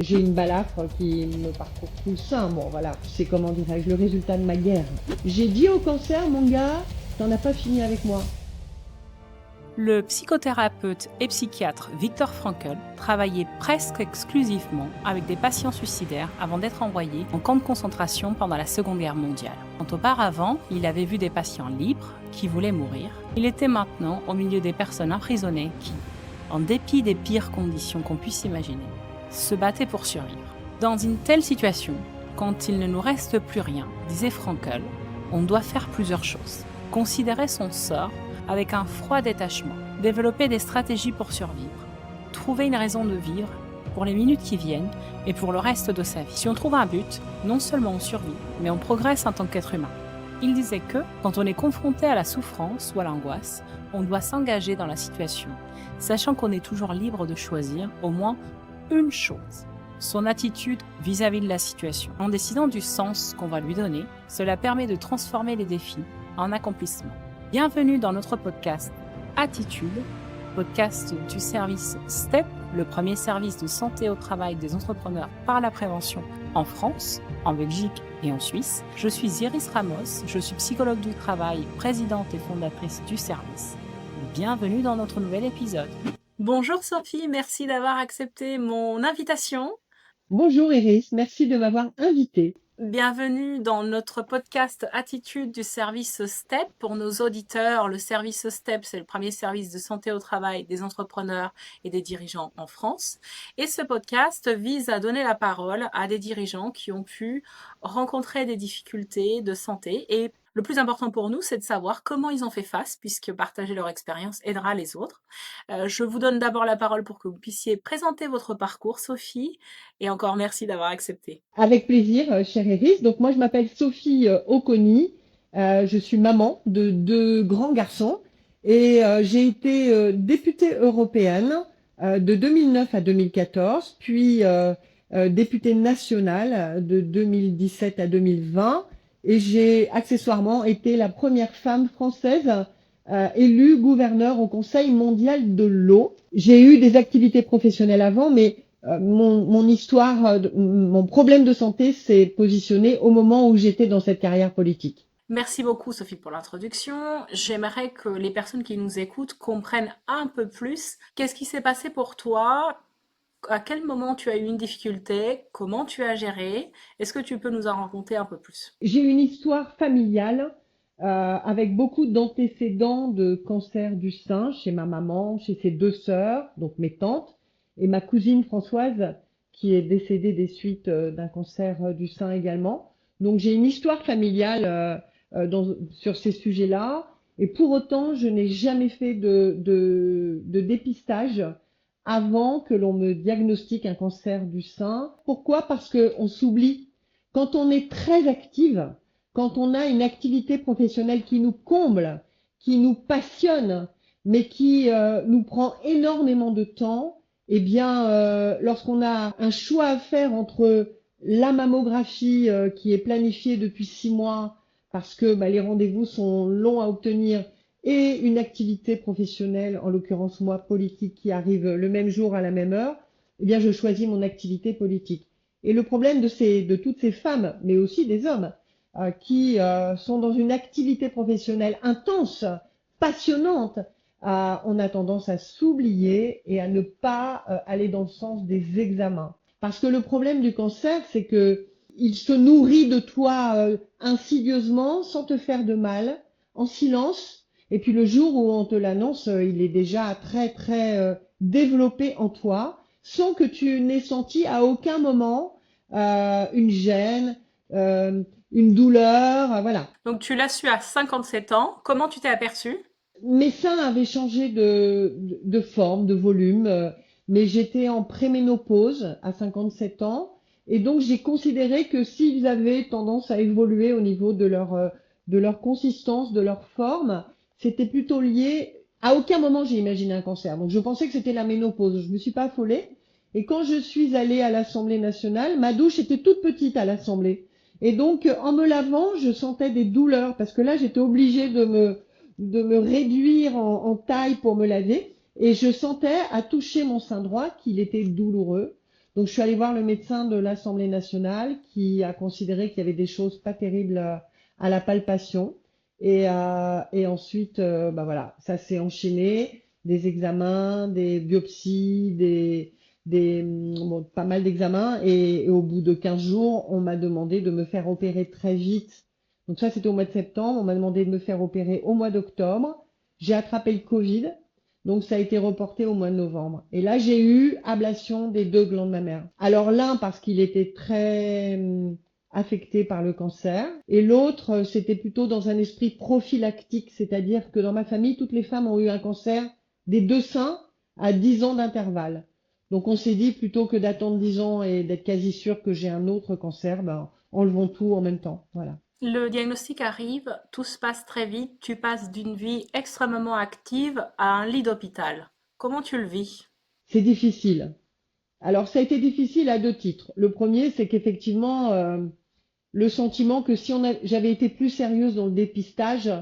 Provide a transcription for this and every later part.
J'ai une balafre qui me parcourt tout le sein. Bon, voilà, c'est comment dirais-je, le résultat de ma guerre. J'ai dit au cancer, mon gars, t'en as pas fini avec moi. Le psychothérapeute et psychiatre Viktor Frankl travaillait presque exclusivement avec des patients suicidaires avant d'être envoyé en camp de concentration pendant la Seconde Guerre mondiale. Quand auparavant, il avait vu des patients libres qui voulaient mourir, il était maintenant au milieu des personnes emprisonnées qui, en dépit des pires conditions qu'on puisse imaginer, se battaient pour survivre. Dans une telle situation, quand il ne nous reste plus rien, disait Frankl, on doit faire plusieurs choses. Considérer son sort avec un froid détachement, développer des stratégies pour survivre, trouver une raison de vivre pour les minutes qui viennent et pour le reste de sa vie. Si on trouve un but, non seulement on survit, mais on progresse en tant qu'être humain. Il disait que, quand on est confronté à la souffrance ou à l'angoisse, on doit s'engager dans la situation, sachant qu'on est toujours libre de choisir au moins une chose, son attitude vis-à-vis de la situation. En décidant du sens qu'on va lui donner, cela permet de transformer les défis en accomplissement. Bienvenue dans notre podcast Attitude, podcast du service STEP, le premier service de santé au travail des entrepreneurs par la prévention en France, en Belgique et en Suisse. Je suis Iris Ramos, je suis psychologue du travail, présidente et fondatrice du service. Bienvenue dans notre nouvel épisode. Bonjour Sophie, merci d'avoir accepté mon invitation. Bonjour Iris, merci de m'avoir invitée. Bienvenue dans notre podcast Attitude du service STEP. Pour nos auditeurs, le service STEP, c'est le premier service de santé au travail des entrepreneurs et des dirigeants en France. Et ce podcast vise à donner la parole à des dirigeants qui ont pu rencontrer des difficultés de santé. Et le plus important pour nous, c'est de savoir comment ils ont fait face, puisque partager leur expérience aidera les autres. Je vous donne d'abord la parole pour que vous puissiez présenter votre parcours, Sophie. Et encore merci d'avoir accepté. Avec plaisir, chère Iris. Donc moi, je m'appelle Sophie Oconi. Je suis maman de deux grands garçons et j'ai été députée européenne de 2009 à 2014, puis députée nationale de 2017 à 2020. Et j'ai accessoirement été la première femme française élue gouverneure au Conseil mondial de l'eau. J'ai eu des activités professionnelles avant, mais mon histoire, mon problème de santé s'est positionné au moment où j'étais dans cette carrière politique. Merci beaucoup Sophie pour l'introduction. J'aimerais que les personnes qui nous écoutent comprennent un peu plus qu'est-ce qui s'est passé pour toi, à quel moment tu as eu une difficulté, comment tu as géré. Est-ce que tu peux nous en raconter un peu plus? J'ai une histoire familiale avec beaucoup d'antécédents de cancer du sein chez ma maman, chez ses deux sœurs, donc mes tantes, et ma cousine Françoise qui est décédée des suites d'un cancer du sein également. Donc j'ai une histoire familiale sur ces sujets-là. Et pour autant, je n'ai jamais fait de dépistage avant que l'on me diagnostique un cancer du sein. Pourquoi? Parce qu'on s'oublie. Quand on est très active, quand on a une activité professionnelle qui nous comble, qui nous passionne, mais qui nous prend énormément de temps, eh bien, lorsqu'on a un choix à faire entre la mammographie qui est planifiée depuis 6 mois parce que les rendez-vous sont longs à obtenir et une activité professionnelle, en l'occurrence moi politique, qui arrive le même jour à la même heure, eh bien je choisis mon activité politique. Et le problème de toutes ces femmes, mais aussi des hommes, qui sont dans une activité professionnelle intense, passionnante, on a tendance à s'oublier et à ne pas aller dans le sens des examens. Parce que le problème du cancer, c'est que il se nourrit de toi insidieusement, sans te faire de mal, en silence. Et puis le jour où on te l'annonce, il est déjà très très développé en toi, sans que tu n'aies senti à aucun moment une gêne, une douleur, voilà. Donc tu l'as su à 57 ans. Comment tu t'es aperçue? Mes seins avaient changé de forme, de volume, mais j'étais en préménopause à 57 ans. Et donc, j'ai considéré que s'ils avaient tendance à évoluer au niveau de leur consistance, de leur forme, c'était plutôt lié. À aucun moment, j'ai imaginé un cancer. Donc, je pensais que c'était la ménopause. Je me suis pas affolée. Et quand je suis allée à l'Assemblée nationale, ma douche était toute petite à l'Assemblée. Et donc, en me lavant, je sentais des douleurs parce que là, j'étais obligée de me réduire en taille pour me laver. Et je sentais à toucher mon sein droit qu'il était douloureux. Donc je suis allée voir le médecin de l'Assemblée nationale qui a considéré qu'il y avait des choses pas terribles à la palpation. Et ensuite, bah voilà, ça s'est enchaîné, des examens, des biopsies, bon, pas mal d'examens. Et au bout de 15 jours, on m'a demandé de me faire opérer très vite. Donc ça, c'était au mois de septembre. On m'a demandé de me faire opérer au mois d'octobre. J'ai attrapé le Covid. Donc ça a été reporté au mois de novembre. Et là, j'ai eu ablation des 2 glandes mammaires. Alors l'un parce qu'il était très affecté par le cancer, et l'autre, c'était plutôt dans un esprit prophylactique, c'est-à-dire que dans ma famille, toutes les femmes ont eu un cancer des 2 seins à 10 ans d'intervalle. Donc on s'est dit, plutôt que d'attendre 10 ans et d'être quasi sûr que j'ai un autre cancer, ben, enlevons tout en même temps. Voilà. Le diagnostic arrive, tout se passe très vite, tu passes d'une vie extrêmement active à un lit d'hôpital. Comment tu le vis? C'est difficile. Alors ça a été difficile à 2 titres. Le premier, c'est qu'effectivement, le sentiment que si j'avais été plus sérieuse dans le dépistage,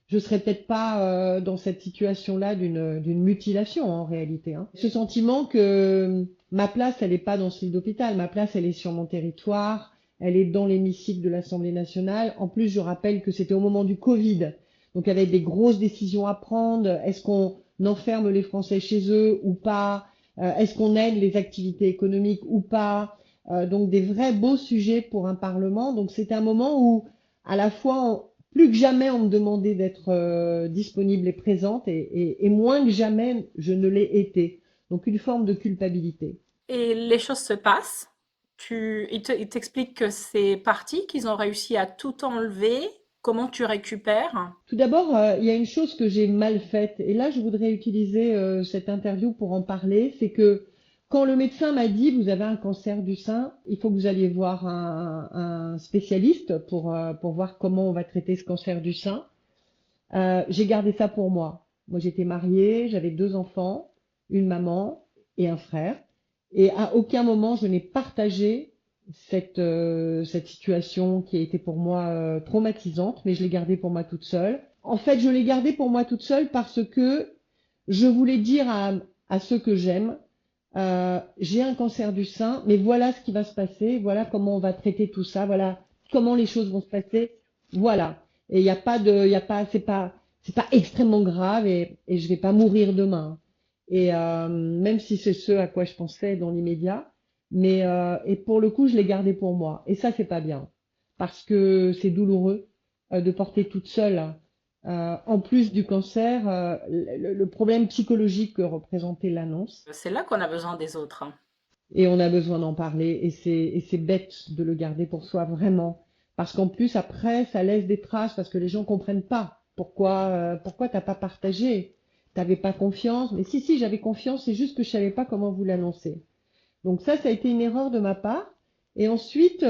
je serais peut-être pas dans cette situation-là d'une mutilation en réalité, hein. Ce sentiment que ma place, elle n'est pas dans ce lit d'hôpital, ma place, elle est sur mon territoire, elle est dans l'hémicycle de l'Assemblée nationale. En plus, je rappelle que c'était au moment du Covid, donc avec des grosses décisions à prendre. Est-ce qu'on enferme les Français chez eux ou pas? Est-ce qu'on aide les activités économiques ou pas? Donc des vrais beaux sujets pour un Parlement. Donc c'était un moment où, à la fois, plus que jamais, on me demandait d'être disponible et présente, et moins que jamais, je ne l'ai été. Donc une forme de culpabilité. Et les choses se passent. Ils t'expliquent que c'est parti, qu'ils ont réussi à tout enlever. Comment tu récupères? Tout d'abord, il y a une chose que j'ai mal faite, et là je voudrais utiliser cette interview pour en parler, c'est que quand le médecin m'a dit vous avez un cancer du sein, il faut que vous alliez voir un spécialiste pour voir comment on va traiter ce cancer du sein, j'ai gardé ça pour moi. Moi j'étais mariée, j'avais 2 enfants, une maman et un frère, et à aucun moment je n'ai partagé cette situation qui a été pour moi traumatisante, mais je l'ai gardée pour moi toute seule. En fait, je l'ai gardée pour moi toute seule parce que je voulais dire à ceux que j'aime, j'ai un cancer du sein, mais voilà ce qui va se passer, voilà comment on va traiter tout ça, voilà comment les choses vont se passer, voilà. Et il n'y a pas de, il y a pas, c'est pas extrêmement grave, et je vais pas mourir demain. Et même si c'est ce à quoi je pensais dans l'immédiat, mais et pour le coup, je l'ai gardé pour moi. Et ça, c'est pas bien parce que c'est douloureux de porter toute seule. En plus du cancer, le problème psychologique que représentait l'annonce. C'est là qu'on a besoin des autres. Et on a besoin d'en parler, et c'est bête de le garder pour soi, vraiment. Parce qu'en plus, après, ça laisse des traces, parce que les gens comprennent pas pourquoi t'as pas partagé. T'avais pas confiance. Mais si, j'avais confiance, c'est juste que je savais pas comment vous l'annoncer. Donc ça a été une erreur de ma part. Et ensuite,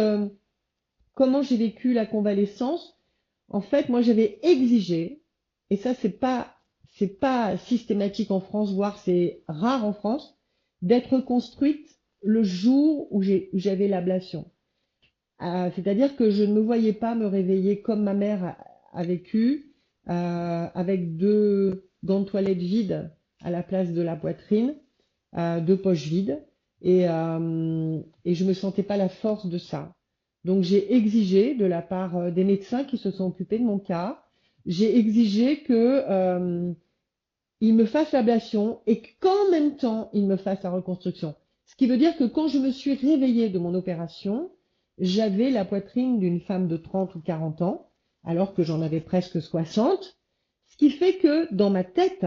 comment j'ai vécu la convalescence? En fait, moi, j'avais exigé, et ça, c'est pas systématique en France, voire c'est rare en France, d'être construite le jour où j'avais l'ablation. C'est-à-dire que je ne me voyais pas me réveiller comme ma mère a vécu, avec 2 gants de toilette vides à la place de la poitrine, 2 poches vides, et je me sentais pas la force de ça. Donc j'ai exigé de la part des médecins qui se sont occupés de mon cas, j'ai exigé que ils me fassent l'ablation et qu'en même temps ils me fassent la reconstruction. Ce qui veut dire que quand je me suis réveillée de mon opération, j'avais la poitrine d'une femme de 30 ou 40 ans, alors que j'en avais presque 60. Ce qui fait que dans ma tête,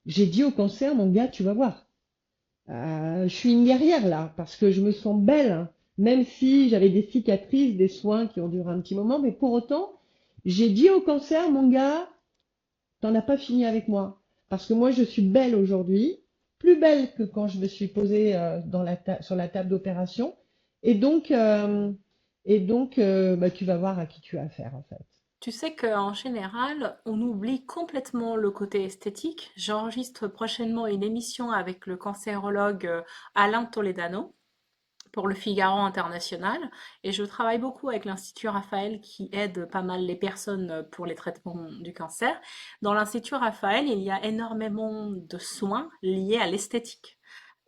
j'ai dit au cancer, mon gars, tu vas voir. Je suis une guerrière là, parce que je me sens belle, hein. Même si j'avais des cicatrices, des soins qui ont duré un petit moment, mais pour autant, j'ai dit au cancer, mon gars, t'en as pas fini avec moi. Parce que moi, je suis belle aujourd'hui, plus belle que quand je me suis posée sur la table d'opération. Et donc, bah, tu vas voir à qui tu as affaire, en fait. Tu sais qu'en général, on oublie complètement le côté esthétique. J'enregistre prochainement une émission avec le cancérologue Alain Toledano pour le Figaro International et je travaille beaucoup avec l'Institut Raphaël qui aide pas mal les personnes pour les traitements du cancer. Dans l'Institut Raphaël, il y a énormément de soins liés à l'esthétique.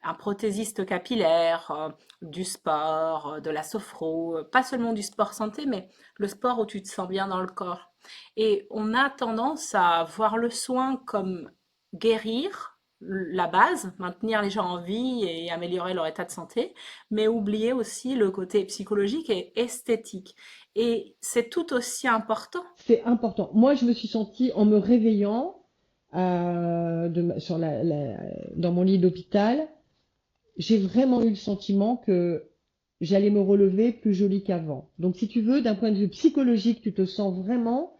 un prothésiste capillaire, du sport, de la sophro, pas seulement du sport santé, mais le sport où tu te sens bien dans le corps. Et on a tendance à voir le soin comme guérir la base, maintenir les gens en vie et améliorer leur état de santé, mais oublier aussi le côté psychologique et esthétique. Et c'est tout aussi important. C'est important. Moi, je me suis sentie en me réveillant dans mon lit d'hôpital, j'ai vraiment eu le sentiment que j'allais me relever plus jolie qu'avant. Donc, si tu veux, d'un point de vue psychologique, tu te sens vraiment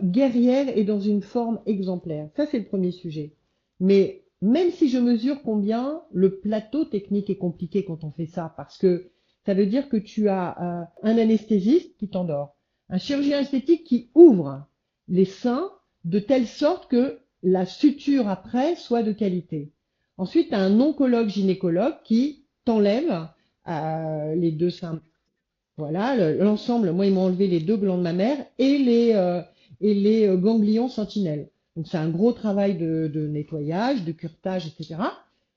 guerrière et dans une forme exemplaire. Ça, c'est le premier sujet. Mais même si je mesure combien le plateau technique est compliqué quand on fait ça, parce que ça veut dire que tu as un anesthésiste qui t'endort, un chirurgien esthétique qui ouvre les seins de telle sorte que la suture après soit de qualité. Ensuite, tu as un oncologue gynécologue qui t'enlève les deux seins. Voilà, l'ensemble, moi, ils m'ont enlevé les deux glandes mammaires et les ganglions sentinelles. Donc, c'est un gros travail de nettoyage, de curetage, etc.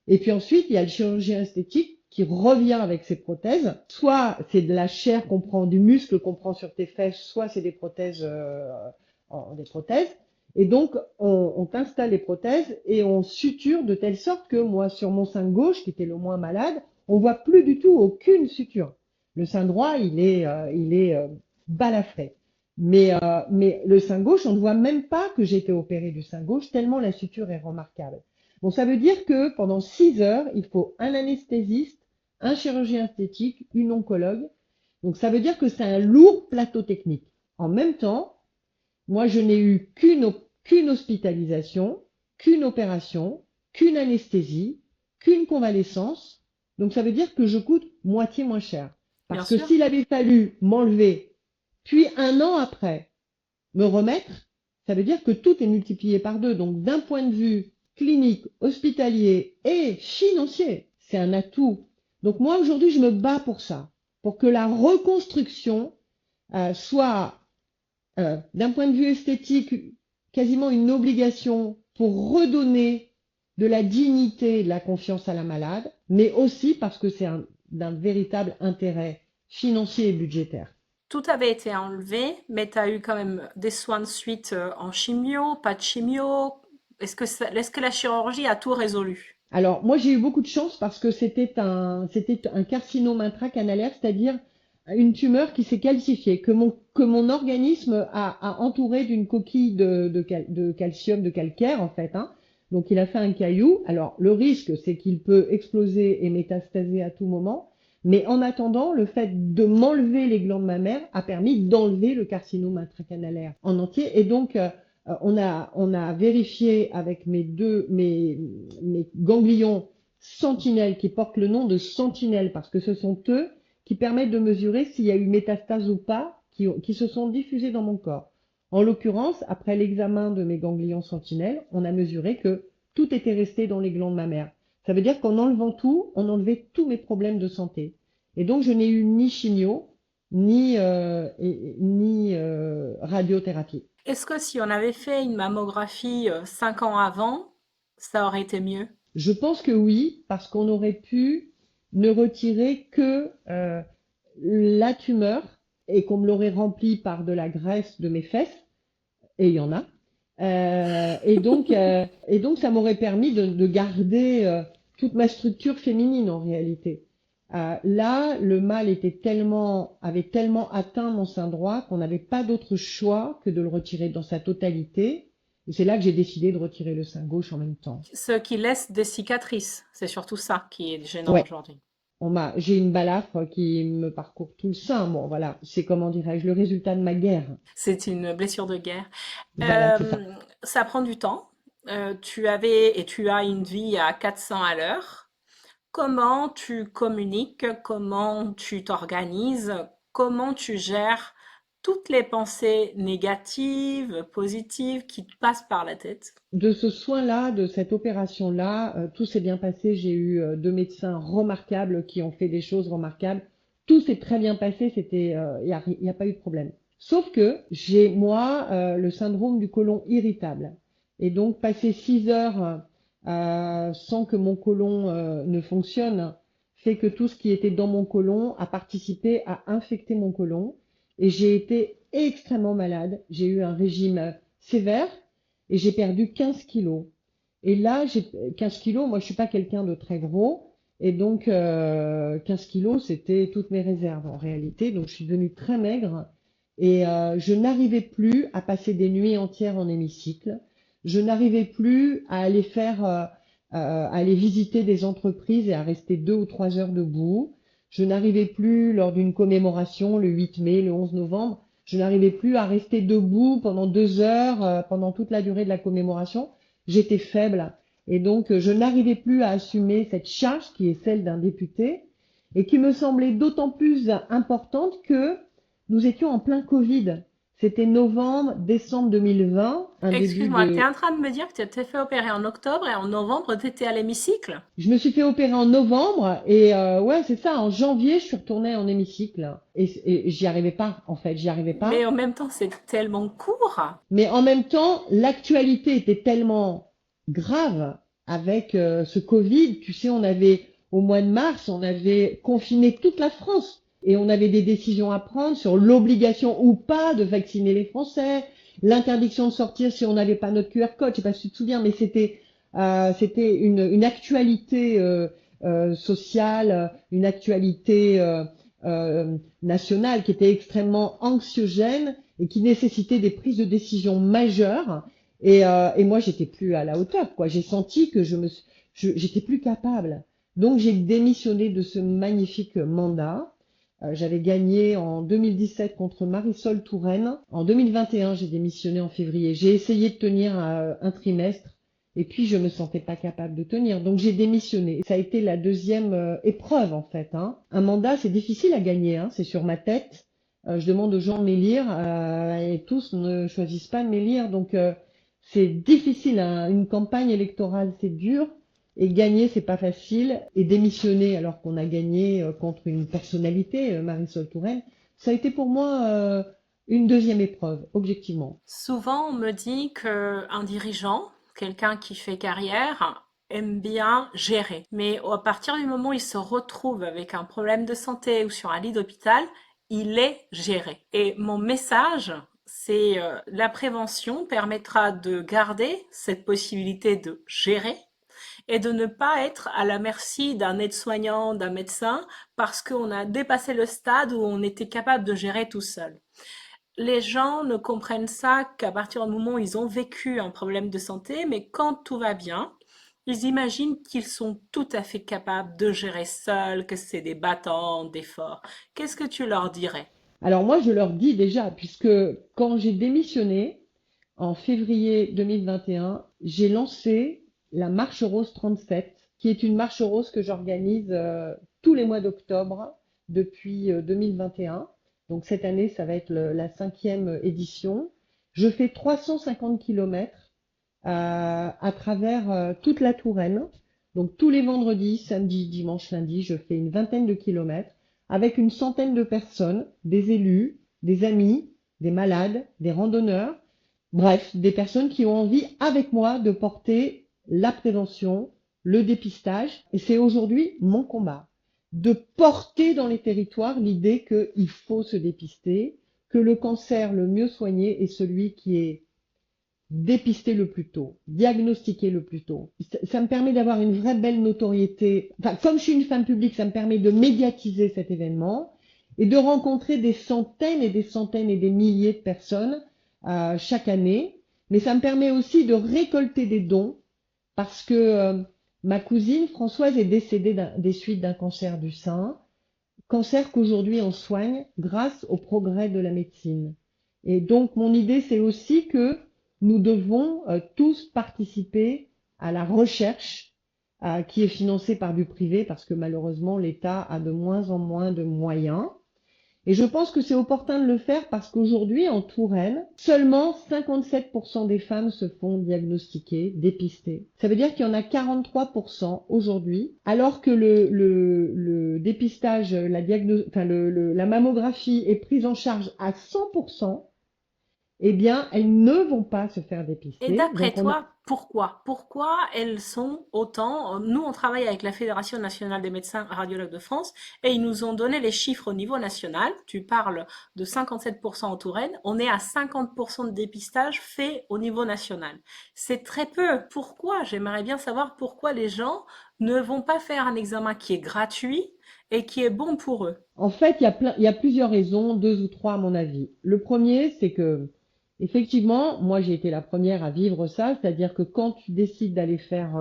Et puis ensuite, il y a le chirurgien esthétique qui revient avec ses prothèses. Soit c'est de la chair qu'on prend, du muscle qu'on prend sur tes fesses, soit c'est des prothèses, des prothèses. Et donc, on t'installe les prothèses et on suture de telle sorte que moi, sur mon sein gauche, qui était le moins malade, on voit plus du tout aucune suture. Le sein droit, il est balafré. Mais le sein gauche, on ne voit même pas que j'ai été opérée du sein gauche, tellement la suture est remarquable. Bon, ça veut dire que pendant 6 heures, il faut un anesthésiste, un chirurgien esthétique, une oncologue. Donc ça veut dire que c'est un lourd plateau technique. En même temps, moi, je n'ai eu qu'une hospitalisation, qu'une opération, qu'une anesthésie, qu'une convalescence. Donc ça veut dire que je coûte moitié moins cher. Bien Parce que sûr. s'il avait fallu m'enlever, puis un an après, me remettre, ça veut dire que tout est multiplié par deux. Donc d'un point de vue clinique, hospitalier et financier, c'est un atout. Donc moi aujourd'hui, je me bats pour ça, pour que la reconstruction soit, d'un point de vue esthétique, quasiment une obligation pour redonner de la dignité et de la confiance à la malade, mais aussi parce que c'est d'un véritable intérêt financier et budgétaire. Tout avait été enlevé, mais tu as eu quand même des soins de suite en chimio, pas de chimio. Est-ce que la chirurgie a tout résolu? Alors, moi, j'ai eu beaucoup de chance parce que c'était un carcinome intracanalaire, c'est-à-dire une tumeur qui s'est calcifiée, que mon organisme a entouré d'une coquille de calcium, de calcaire, en fait, hein. Donc, il a fait un caillou. Alors, le risque, c'est qu'il peut exploser et métastaser à tout moment. Mais en attendant, le fait de m'enlever les glandes mammaires a permis d'enlever le carcinome intracanalaire en entier. Et donc, on a vérifié avec mes ganglions sentinelles qui portent le nom de sentinelles parce que ce sont eux qui permettent de mesurer s'il y a eu métastase ou pas qui se sont diffusés dans mon corps. En l'occurrence, après l'examen de mes ganglions sentinelles, on a mesuré que tout était resté dans les glandes mammaires. Ça veut dire qu'en enlevant tout, on enlevait tous mes problèmes de santé. Et donc, je n'ai eu ni chimio, ni radiothérapie. Est-ce que si on avait fait une mammographie 5 ans avant, ça aurait été mieux? Je pense que oui, parce qu'on aurait pu ne retirer que la tumeur et qu'on me l'aurait remplie par de la graisse de mes fesses, et il y en a. Et donc, ça m'aurait permis de garder toute ma structure féminine en réalité. Là, le mal avait tellement atteint mon sein droit qu'on n'avait pas d'autre choix que de le retirer dans sa totalité. Et c'est là que j'ai décidé de retirer le sein gauche en même temps. Ce qui laisse des cicatrices, c'est surtout ça qui est gênant Ouais, aujourd'hui. j'ai une balafre qui me parcourt tout le sein. Bon, voilà, c'est comment dirais-je, le résultat de ma guerre. C'est une blessure de guerre. Voilà, c'est ça. Ça prend du temps. Tu avais et tu as une vie à 400 à l'heure. Comment tu communiques? Comment tu t'organises? Comment tu gères toutes les pensées négatives, positives qui te passent par la tête? De ce soin-là, de cette opération-là, tout s'est bien passé. J'ai eu deux médecins remarquables qui ont fait des choses remarquables. Tout s'est très bien passé. Y a pas eu de problème. Sauf que j'ai moi le syndrome du côlon irritable. Et donc passer 6 heures sans que mon côlon ne fonctionne, fait que tout ce qui était dans mon côlon a participé à infecter mon côlon. Et j'ai été extrêmement malade. J'ai eu un régime sévère et j'ai perdu 15 kilos. Et là, j'ai 15 kilos, moi je suis pas quelqu'un de très gros. Et donc 15 kilos, c'était toutes mes réserves en réalité. Donc je suis devenue très maigre et je n'arrivais plus à passer des nuits entières en hémicycle. Je n'arrivais plus à aller à aller visiter des entreprises et à rester 2 ou 3 heures debout. Je n'arrivais plus lors d'une commémoration le 8 mai, le 11 novembre. Je n'arrivais plus à rester debout pendant 2 heures, pendant toute la durée de la commémoration. J'étais faible et donc je n'arrivais plus à assumer cette charge qui est celle d'un député et qui me semblait d'autant plus importante que nous étions en plein Covid. C'était novembre, décembre 2020, un début Excuse-moi, tu es de... en train de me dire que tu t'es fait opérer en octobre et en novembre, tu étais à l'hémicycle? Je me suis fait opérer en novembre et ouais, c'est ça, en janvier, je suis retournée en hémicycle et j'y arrivais pas, en fait, j'y arrivais Mais pas. en même temps, c'est tellement court. Mais en même temps, l'actualité était tellement grave avec ce Covid. Tu sais, on avait, au mois de mars, on avait confiné toute la France et on avait des décisions à prendre sur l'obligation ou pas de vacciner les Français, l'interdiction de sortir si on n'avait pas notre QR code. Je sais pas si tu te souviens, mais c'était une actualité sociale, une actualité nationale qui était extrêmement anxiogène et qui nécessitait des prises de décision majeures. Et moi, j'étais plus à la hauteur, quoi. J'ai senti que j'étais plus capable. Donc, j'ai démissionné de ce magnifique mandat. J'avais gagné en 2017 contre Marisol Touraine. En 2021, j'ai démissionné en février. J'ai essayé de tenir un trimestre et puis je me sentais pas capable de tenir. Donc j'ai démissionné. Ça a été la deuxième épreuve en fait, hein. Un mandat, c'est difficile à gagner, hein. C'est sur ma tête. Je demande aux gens de m'élire et tous ne choisissent pas de m'élire. Donc c'est difficile, hein. Une campagne électorale, c'est dur. Et gagner, c'est pas facile. Et démissionner alors qu'on a gagné contre une personnalité, Marisol Touraine, ça a été pour moi une deuxième épreuve, objectivement. Souvent, on me dit qu'un dirigeant, quelqu'un qui fait carrière, aime bien gérer. Mais à partir du moment où il se retrouve avec un problème de santé ou sur un lit d'hôpital, il est géré. Et mon message, c'est la prévention permettra de garder cette possibilité de gérer et de ne pas être à la merci d'un aide-soignant, d'un médecin, parce qu'on a dépassé le stade où on était capable de gérer tout seul. Les gens ne comprennent ça qu'à partir du moment où ils ont vécu un problème de santé, mais quand tout va bien, ils imaginent qu'ils sont tout à fait capables de gérer seuls, que c'est des battants d'efforts. Qu'est-ce que tu leur dirais? Alors moi, je leur dis déjà, puisque quand j'ai démissionné en février 2021, j'ai lancé la Marche Rose 37, qui est une marche rose que j'organise tous les mois d'octobre depuis 2021. Donc cette année, ça va être la 5e édition. Je fais 350 kilomètres à travers toute la Touraine. Donc tous les vendredis, samedis, dimanches, lundis, je fais une vingtaine de kilomètres avec une centaine de personnes, des élus, des amis, des malades, des randonneurs, bref, des personnes qui ont envie avec moi de porter la prévention, le dépistage. Et c'est aujourd'hui mon combat, de porter dans les territoires l'idée qu'il faut se dépister, que le cancer le mieux soigné est celui qui est dépister le plus tôt, diagnostiquer le plus tôt. Ça me permet d'avoir une vraie belle notoriété. Enfin, comme je suis une femme publique, ça me permet de médiatiser cet événement et de rencontrer des centaines et des centaines et des milliers de personnes chaque année. Mais ça me permet aussi de récolter des dons parce que ma cousine Françoise est décédée des suites d'un cancer du sein, cancer qu'aujourd'hui on soigne grâce au progrès de la médecine. Et donc mon idée, c'est aussi que nous devons tous participer à la recherche qui est financée par du privé parce que malheureusement l'État a de moins en moins de moyens. Et je pense que c'est opportun de le faire parce qu'aujourd'hui en Touraine, seulement 57% des femmes se font diagnostiquer, dépister. Ça veut dire qu'il y en a 43% aujourd'hui, alors que le dépistage, la mammographie est prise en charge à 100%. eh bien, elles ne vont pas se faire Et dépister. d'après Donc, on a, toi, pourquoi? Pourquoi elles sont autant? Nous, on travaille avec la Fédération nationale des médecins radiologues de France et ils nous ont donné les chiffres au niveau national. Tu parles de 57% en Touraine. On est à 50% de dépistage fait au niveau national. C'est très peu. Pourquoi? J'aimerais bien savoir pourquoi les gens ne vont pas faire un examen qui est gratuit et qui est bon pour eux. En fait, il y a plusieurs raisons, deux ou trois à mon avis. Le premier, c'est que, effectivement, moi j'ai été la première à vivre ça, c'est-à-dire que quand tu décides d'aller faire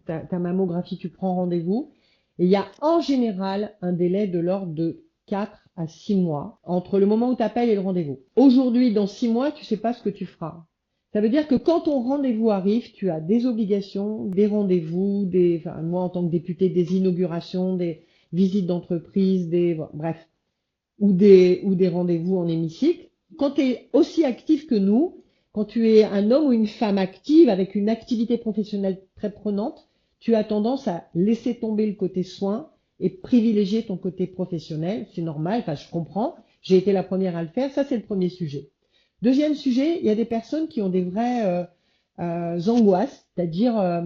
ta mammographie, tu prends rendez-vous, et il y a en général un délai de l'ordre de 4 à 6 mois entre le moment où tu appelles et le rendez-vous. Aujourd'hui, dans 6 mois, tu sais pas ce que tu feras. Ça veut dire que quand ton rendez-vous arrive, tu as des obligations, des rendez-vous, enfin, moi en tant que députée, des inaugurations, des visites d'entreprise, bref, ou des rendez-vous en hémicycle. Quand tu es aussi actif que nous, quand tu es un homme ou une femme active avec une activité professionnelle très prenante, tu as tendance à laisser tomber le côté soin et privilégier ton côté professionnel. C'est normal, enfin je comprends. J'ai été la première à le faire. Ça, c'est le premier sujet. Deuxième sujet, il y a des personnes qui ont des vraies angoisses, c'est-à-dire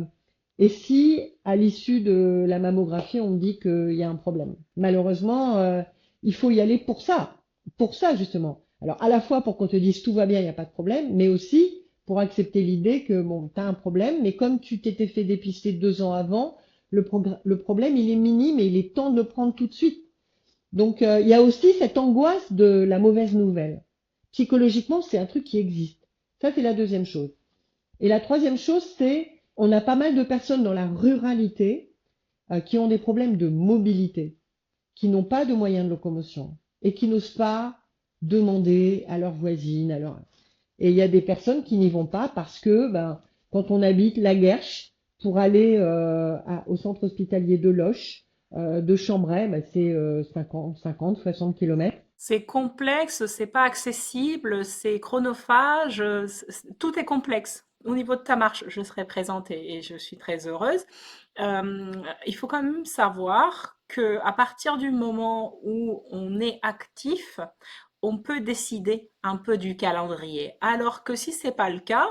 et si à l'issue de la mammographie on me dit qu'il y a un problème. Malheureusement, il faut y aller pour ça justement. Alors à la fois pour qu'on te dise tout va bien, il n'y a pas de problème, mais aussi pour accepter l'idée que bon, tu as un problème, mais comme tu t'étais fait dépister 2 ans avant, le problème il est minime et il est temps de le prendre tout de suite. Donc il y a aussi cette angoisse de la mauvaise nouvelle. Psychologiquement, c'est un truc qui existe. Ça, c'est la deuxième chose. Et la troisième chose, c'est on a pas mal de personnes dans la ruralité qui ont des problèmes de mobilité, qui n'ont pas de moyens de locomotion et qui n'osent pas demander à leurs voisines. Et il y a des personnes qui n'y vont pas parce que quand on habite la Guerche, pour aller au centre hospitalier de Loches, de Chambray, c'est 50, 60 kilomètres. C'est complexe, c'est pas accessible, c'est chronophage, tout est complexe. Au niveau de ta marche, je serai présente et je suis très heureuse. Il faut quand même savoir que à partir du moment où on est actif, on peut décider un peu du calendrier. Alors que si c'est pas le cas,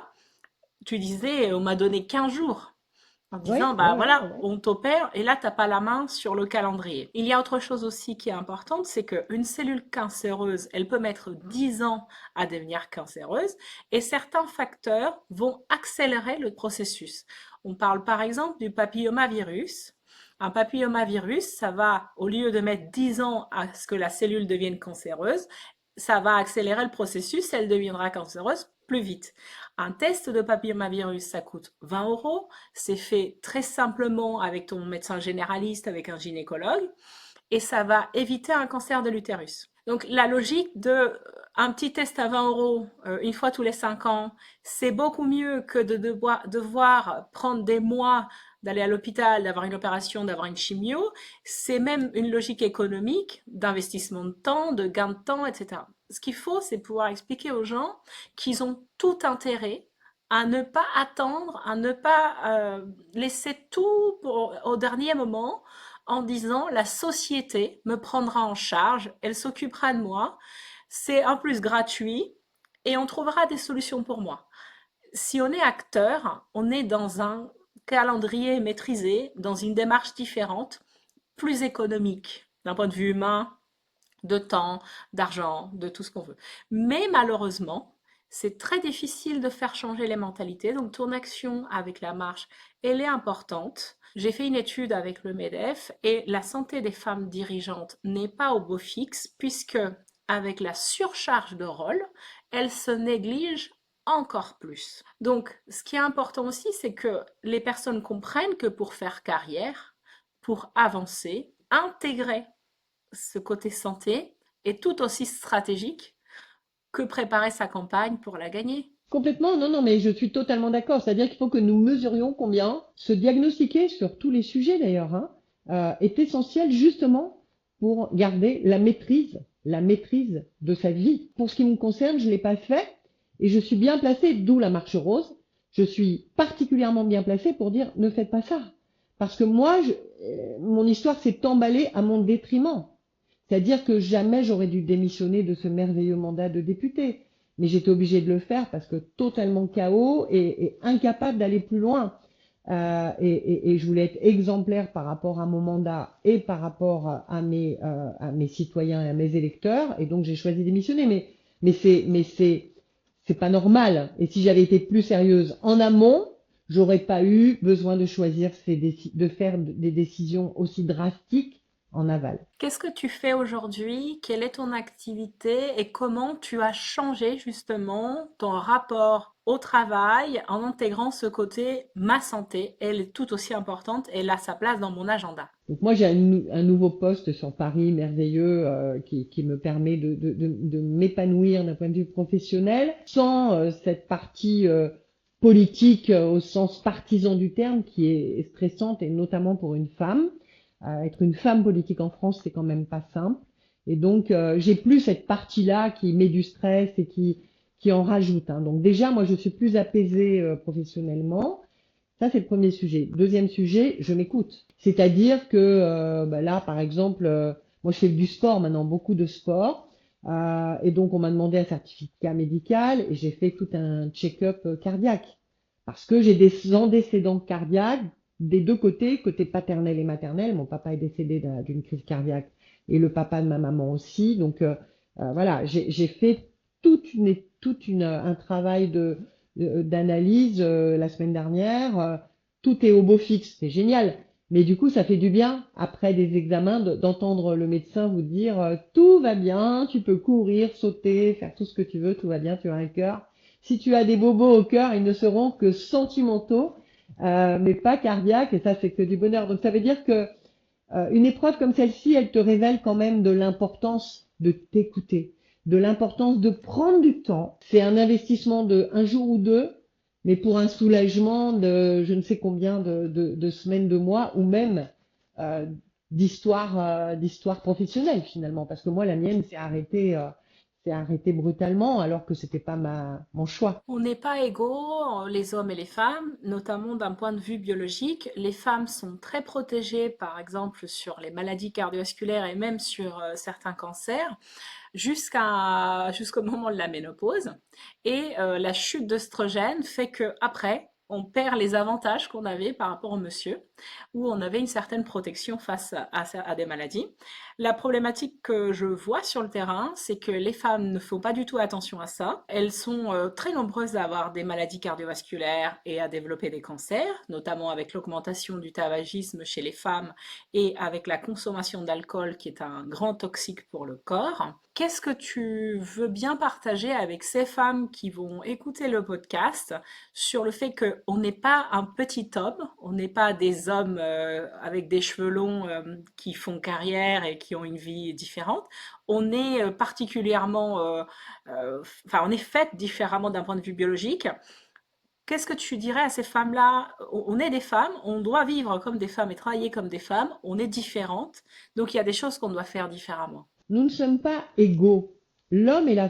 tu disais, on m'a donné 15 jours en Oui, disant, ouais, bah ouais, voilà, ouais. on t'opère et là, t'as pas la main sur le calendrier. Il y a autre chose aussi qui est importante, c'est qu'une cellule cancéreuse, elle peut mettre 10 ans à devenir cancéreuse et certains facteurs vont accélérer le processus. On parle par exemple du papillomavirus. Un papillomavirus, ça va, au lieu de mettre 10 ans à ce que la cellule devienne cancéreuse, ça va accélérer le processus, elle deviendra cancéreuse plus vite. Un test de papillomavirus, ça coûte 20 €. C'est fait très simplement avec ton médecin généraliste, avec un gynécologue, et ça va éviter un cancer de l'utérus. Donc la logique de un petit test à 20 € une fois tous les 5 ans, c'est beaucoup mieux que de devoir prendre des mois, d'aller à l'hôpital, d'avoir une opération, d'avoir une chimio. C'est même une logique économique, d'investissement de temps, de gain de temps, etc. Ce qu'il faut, c'est pouvoir expliquer aux gens qu'ils ont tout intérêt à ne pas attendre, à ne pas laisser tout au dernier moment en disant la société me prendra en charge, elle s'occupera de moi, c'est en plus gratuit et on trouvera des solutions pour moi. Si on est acteur, on est dans un calendrier maîtrisé, dans une démarche différente, plus économique d'un point de vue humain, de temps, d'argent, de tout ce qu'on veut. Mais malheureusement, c'est très difficile de faire changer les mentalités. Donc ton action avec la marche, elle est importante. J'ai fait une étude avec le MEDEF et la santé des femmes dirigeantes n'est pas au beau fixe puisque avec la surcharge de rôle, elles se négligent encore plus. Donc, ce qui est important aussi, c'est que les personnes comprennent que pour faire carrière, pour avancer, intégrer ce côté santé est tout aussi stratégique que préparer sa campagne pour la gagner. Complètement, non, non, mais je suis totalement d'accord. C'est-à-dire qu'il faut que nous mesurions combien se diagnostiquer sur tous les sujets d'ailleurs est essentiel justement pour garder la maîtrise de sa vie. Pour ce qui me concerne, je l'ai pas fait et je suis bien placée, d'où la marche rose. Je suis particulièrement bien placée pour dire ne faites pas ça. Parce que moi, mon histoire s'est emballée à mon détriment. C'est-à-dire que jamais j'aurais dû démissionner de ce merveilleux mandat de député. mais j'étais obligée de le faire parce que totalement KO et incapable d'aller plus loin. Et je voulais être exemplaire par rapport à mon mandat et par rapport à mes citoyens et à mes électeurs, et donc j'ai choisi de démissionner. C'est pas normal. Et si j'avais été plus sérieuse en amont, j'aurais pas eu besoin de choisir de faire des décisions aussi drastiques en aval. Qu'est-ce que tu fais aujourd'hui? Quelle est ton activité et comment tu as changé justement ton rapport au travail en intégrant ce côté ma santé? Elle est tout aussi importante, elle a sa place dans mon agenda. Donc moi j'ai un nouveau poste sur Paris merveilleux qui me permet de m'épanouir d'un point de vue professionnel sans cette partie politique au sens partisan du terme qui est stressante et notamment pour une femme. Être une femme politique en France, c'est quand même pas simple. Et donc j'ai plus cette partie-là qui met du stress et qui en rajoute, hein. Donc déjà moi je suis plus apaisée professionnellement. Ça, c'est le premier sujet. Deuxième sujet, je m'écoute. C'est-à-dire que là, par exemple, moi, je fais du sport maintenant, beaucoup de sport. Et donc, on m'a demandé un certificat médical et j'ai fait tout un check-up cardiaque. Parce que j'ai des antécédents cardiaques des deux côtés, côté paternel et maternel. Mon papa est décédé d'une crise cardiaque et le papa de ma maman aussi. Donc, voilà, j'ai fait un travail d'analyse la semaine dernière. Tout est au beau fixe, c'est génial. Mais du coup, ça fait du bien, après des examens, d'entendre le médecin vous dire tout va bien, tu peux courir, sauter, faire tout ce que tu veux, tout va bien, tu as un cœur. Si tu as des bobos au cœur, ils ne seront que sentimentaux, mais pas cardiaques, et ça, c'est que du bonheur. Donc, ça veut dire que une épreuve comme celle-ci, elle te révèle quand même de l'importance de t'écouter, de l'importance de prendre du temps. C'est un investissement de un jour ou deux, mais pour un soulagement de je ne sais combien de semaines, de mois, ou même euh, d'histoire professionnelle finalement. Parce que moi, la mienne s'est arrêtée brutalement alors que c'était pas mon choix. On n'est pas égaux, les hommes et les femmes, notamment d'un point de vue biologique. Les femmes sont très protégées, par exemple, sur les maladies cardiovasculaires et même sur certains cancers, jusqu'au moment de la ménopause. Et la chute d'œstrogène fait que après, on perd les avantages qu'on avait par rapport au monsieur, où on avait une certaine protection face à des maladies. La problématique que je vois sur le terrain, c'est que les femmes ne font pas du tout attention à ça. Elles sont très nombreuses à avoir des maladies cardiovasculaires et à développer des cancers, notamment avec l'augmentation du tabagisme chez les femmes et avec la consommation d'alcool qui est un grand toxique pour le corps. Qu'est-ce que tu veux bien partager avec ces femmes qui vont écouter le podcast sur le fait qu'on n'est pas un petit homme, on n'est pas des hommes avec des cheveux longs qui font carrière et qui ont une vie différente. On est particulièrement, enfin, on est fait différemment d'un point de vue biologique. Qu'est-ce que tu dirais à ces femmes-là? On est des femmes, on doit vivre comme des femmes et travailler comme des femmes, on est différentes, donc il y a des choses qu'on doit faire différemment. Nous ne sommes pas égaux. L'homme et la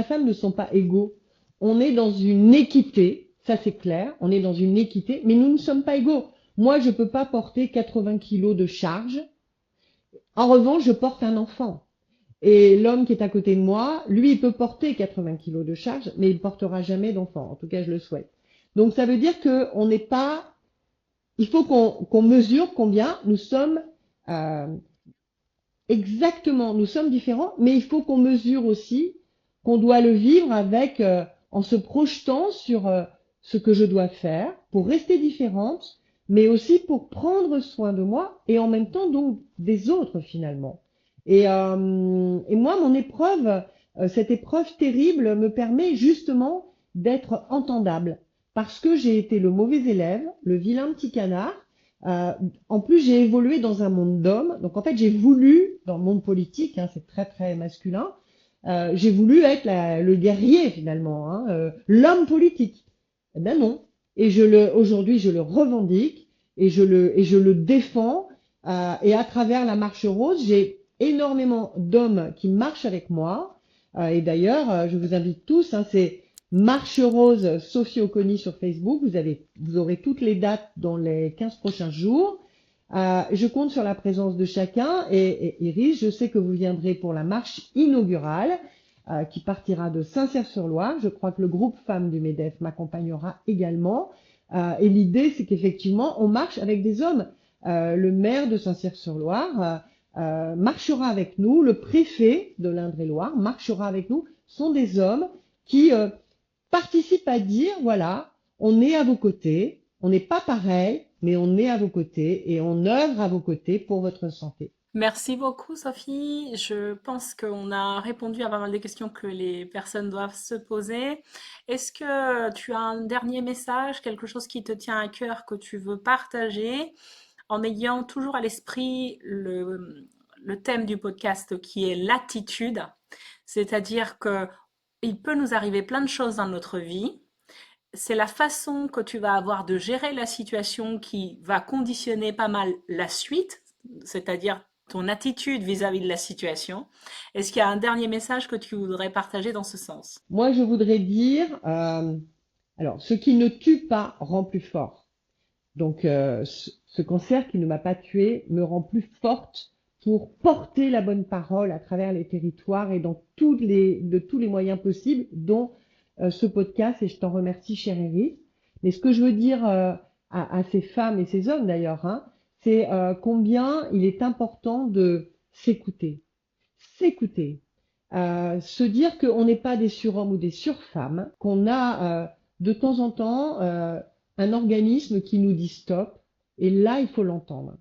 femme ne sont pas égaux. On est dans une équité, ça c'est clair, on est dans une équité, mais nous ne sommes pas égaux. Moi, je ne peux pas porter 80 kilos de charge. En revanche, je porte un enfant. Et l'homme qui est à côté de moi, lui, il peut porter 80 kilos de charge, mais il ne portera jamais d'enfant. En tout cas, je le souhaite. Donc, ça veut dire qu'on n'est pas... Il faut qu'on mesure combien nous sommes euh, exactement, nous sommes différents, mais il faut qu'on mesure aussi qu'on doit le vivre avec, en se projetant sur ce que je dois faire pour rester différente, mais aussi pour prendre soin de moi et en même temps donc des autres finalement. Et moi, mon épreuve, cette épreuve terrible me permet justement d'être entendable parce que j'ai été le mauvais élève, le vilain petit canard. Euh, En plus, j'ai évolué dans un monde d'hommes. Donc, en fait, j'ai voulu, dans le monde politique, hein, c'est très, très masculin, j'ai voulu être le guerrier, finalement, hein, l'homme politique. Eh ben non. Aujourd'hui, je le revendique et je le défends. Et à travers la marche rose, j'ai énormément d'hommes qui marchent avec moi. Et d'ailleurs, je vous invite tous, hein, c'est Marche Rose Sophie Oconi sur Facebook. Vous aurez toutes les dates dans les 15 prochains jours. Je compte sur la présence de chacun. Et Iris, je sais que vous viendrez pour la marche inaugurale. qui partira de Saint-Cyr-sur-Loire. Je crois que le groupe femmes du MEDEF m'accompagnera également. Et l'idée, c'est qu'effectivement, on marche avec des hommes. Le maire de Saint-Cyr-sur-Loire marchera avec nous, le préfet de l'Indre-et-Loire marchera avec nous. Ce sont des hommes qui participent à dire, voilà, on est à vos côtés, on n'est pas pareil, mais on est à vos côtés et on œuvre à vos côtés pour votre santé. Merci beaucoup, Sophie. Je pense qu'on a répondu à pas mal des questions que les personnes doivent se poser. Est-ce que tu as un dernier message, quelque chose qui te tient à cœur que tu veux partager, en ayant toujours à l'esprit le thème du podcast qui est l'attitude, c'est-à-dire que il peut nous arriver plein de choses dans notre vie. C'est la façon que tu vas avoir de gérer la situation qui va conditionner pas mal la suite, c'est-à-dire ton attitude vis-à-vis de la situation. Est-ce qu'il y a un dernier message que tu voudrais partager dans ce sens? Moi, je voudrais dire, alors, ce qui ne tue pas rend plus fort. Donc, ce cancer qui ne m'a pas tuée me rend plus forte pour porter la bonne parole à travers les territoires et dans de tous les moyens possibles, dont ce podcast, et je t'en remercie, cher Iris. Mais ce que je veux dire à ces femmes et ces hommes d'ailleurs, hein, c'est combien il est important de s'écouter. S'écouter. Se dire qu'on n'est pas des surhommes ou des surfemmes, qu'on a de temps en temps un organisme qui nous dit stop, et là, il faut l'entendre.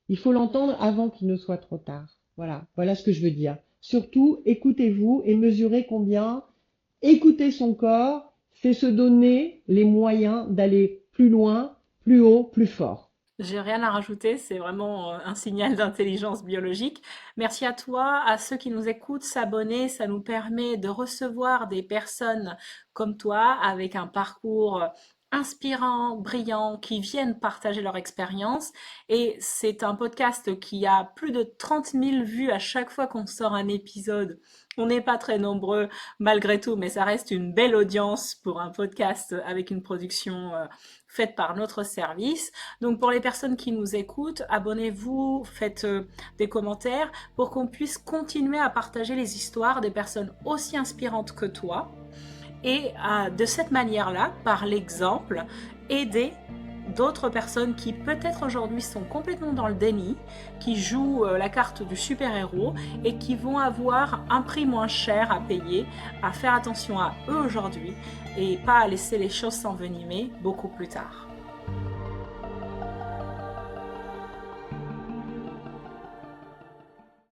Il faut l'entendre avant qu'il ne soit trop tard. Voilà ce que je veux dire. Surtout, écoutez-vous et mesurez combien écouter son corps, c'est se donner les moyens d'aller plus loin, plus haut, plus fort. J'ai rien à rajouter, c'est vraiment un signal d'intelligence biologique. Merci à toi, à ceux qui nous écoutent, s'abonner, ça nous permet de recevoir des personnes comme toi avec un parcours inspirant, brillant, qui viennent partager leur expérience. Et c'est un podcast qui a plus de 30 000 vues à chaque fois qu'on sort un épisode. On n'est pas très nombreux malgré tout, mais ça reste une belle audience pour un podcast avec une production faite par notre service. Donc pour les personnes qui nous écoutent, abonnez-vous, faites des commentaires pour qu'on puisse continuer à partager les histoires des personnes aussi inspirantes que toi. Et de cette manière-là, par l'exemple, aider d'autres personnes qui peut-être aujourd'hui sont complètement dans le déni, qui jouent la carte du super-héros et qui vont avoir un prix moins cher à payer, à faire attention à eux aujourd'hui et pas à laisser les choses s'envenimer beaucoup plus tard.